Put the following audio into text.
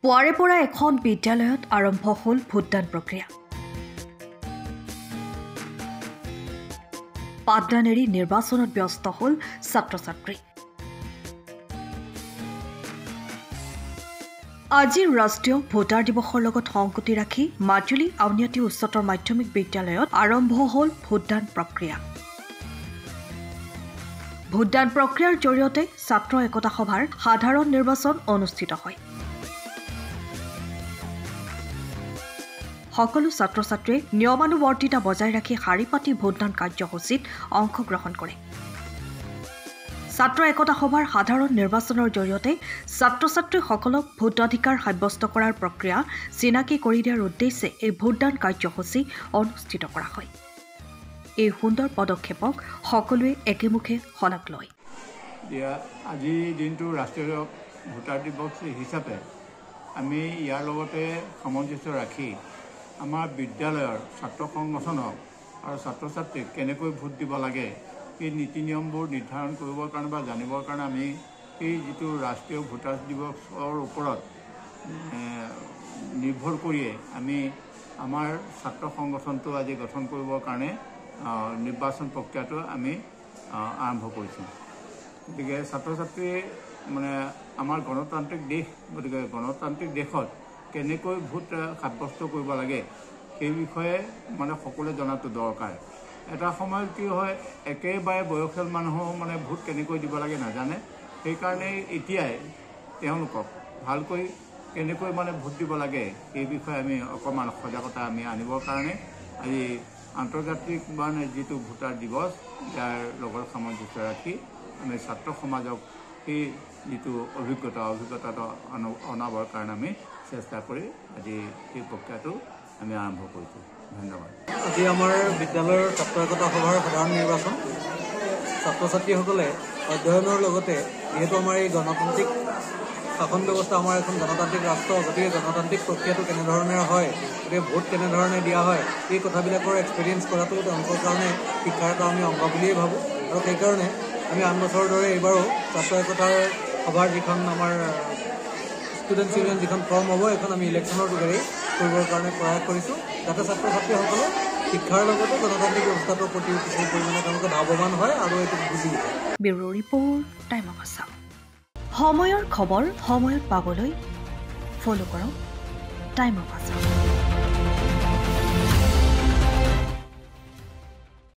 পুৱাৰে পৰা এখন বিদ্যালয়ত আৰম্ভ হ'ল ভোটদান প্ৰক্ৰিয়া। পাঠদান এৰি নিৰ্বাচনত ব্যস্ত হ'ল ছাত্ৰ-ছাত্ৰী। আজি ৰাষ্ট্ৰীয় ভোটাৰ দিৱসৰ লগত সংগতি ৰাখি মাজুলী আউনীআটী উচ্চতৰ মাধ্যমিক বিদ্যালয়ত আৰম্ভ হ'ল ভোটদান প্ৰক্ৰিয়া। ভোটদান প্ৰক্ৰিয়াৰ জৰিয়তে ছাত্ৰ একতা সভাৰ সাধাৰণ নিৰ্বাচন অনুষ্ঠিত হয়। সকলো ছাত্ৰ-ছাত্ৰীয়ে নিয়মানুৱৰ্তিতা বজাই ৰাখি শাৰী পাতি ভোটদান কাৰ্যসূচীত অংশগ্ৰহণ কৰে। ছাত্ৰ একতা সভাৰ সাধাৰণ নিৰ্বাচনৰ জৰিয়তে ছাত্ৰ-ছাত্ৰীসকলক ভোটাধিকাৰ সাব্যস্ত কৰাৰ প্ৰক্ৰিয়া চিনাকি কৰি দিয়াৰ উদ্দেশ্যে এই ভোটদান কাৰ্যসূচী অনুষ্ঠিত কৰা হয়। এই সুন্দৰ পদক্ষেপক সকলোৱে একেমুখে শলাগ লয়। আজিৰ দিনটো ৰাষ্ট্ৰীয় ভোটাৰ দিৱস হিচাপে আমি ইয়াৰ লগতে সামঞ্জস্য ৰাখি আমাৰ বিদ্যালয়ৰ ছাত্ৰ সংগঠনক আৰু ছাত্ৰ ছাত্ৰীক কেনেকৈ ভোট দিব লাগে এই নীতি নিয়মবোৰ নিৰ্ধাৰণ কৰিবৰ কাৰণে বা জানিবৰ কাৰণে আমি এই যিটো ৰাষ্ট্ৰীয় ভোটাৰ দিৱসৰ ওপৰত নিৰ্ভৰ কৰিয়ে আমি আমাৰ ছাত্ৰ সংগঠনটো আজি গঠন কৰিবৰ কাৰণে নিৰ্বাচন প্ৰক্ৰিয়াটো আমি আৰম্ভ কৰিছোঁ। গতিকে ছাত্ৰ ছাত্ৰী আমাৰ গণতান্ত্ৰিক দেশ, গতিকে গণতান্ত্ৰিক দেশত কেনেকৈ ভোট সাব্যস্ত কৰিব লাগে সেই বিষয়ে সকলোৱে জনাটো দৰকাৰ। এটা সময়ত কি হয়, একেবাৰে বয়সীয়াল মানুহো ভোট কেনেকৈ দিব লাগে নাজানে। সেইকাৰণে এতিয়াই তেওঁলোকক ভালকৈ কেনেকৈ ভোট দিব লাগে এই বিষয়ে আমি অকণমান সজাগতা আমি আনিবৰ কাৰণে আজি আন্তৰ্জাতিক যিটো ভোটাৰ দিৱস ইয়াৰ লগত সামঞ্জস্য ৰাখি আমি ছাত্ৰ সমাজক সেই যিটো অভিজ্ঞতাটো অনাবৰ কাৰণে আমি চেষ্টা কৰি আজি এই প্ৰক্ৰিয়াটো আমি আৰম্ভ কৰিছোঁ। ধন্যবাদ। আজি আমাৰ বিদ্যালয়ৰ ছাত্ৰ একতা সভাৰ সাধাৰণ নিৰ্বাচন। ছাত্ৰ ছাত্ৰীসকলে অধ্যয়নৰ লগতে যিহেতু আমাৰ এই গণতান্ত্ৰিক শাসন ব্যৱস্থা আমাৰ এখন গণতান্ত্ৰিক ৰাষ্ট্ৰ, গতিকে গণতান্ত্ৰিক প্ৰক্ৰিয়াটো কেনেধৰণে হয়, গতিকে ভোট কেনেধৰণে দিয়া হয়, এই কথাবিলাকৰ এক্সপিৰিয়েঞ্চ কৰাটো তেওঁলোকৰ কাৰণে শিক্ষাৰ এটা আমি অংগ বুলিয়েই ভাবোঁ। আৰু সেইকাৰণে আমি আন বছৰৰ দৰে এইবাৰো ছাত্ৰ একতাৰ সভাৰ যিখন আমাৰ ষ্টুডেণ্টছ ইউনিয়ন যিখন ফৰ্ম হ'ব, এইখন আমি ইলেকশ্যনৰ যোগেৰে কৰিবৰ কাৰণে প্ৰয়াস কৰিছোঁ, যাতে ছাত্ৰ ছাত্ৰীসকলে শিক্ষাৰ লগতে গণতান্ত্ৰিক ব্যৱস্থাটোৰ প্ৰতি কিছু পৰিমাণে তেওঁলোকে লাভৱান হয় আৰু এইটো বুজি উঠে। Bureau report, time of Assam. সময়ৰ খবৰ সময়ত পাবলৈ ফ'ল' কৰক টাইম অফ আছাম।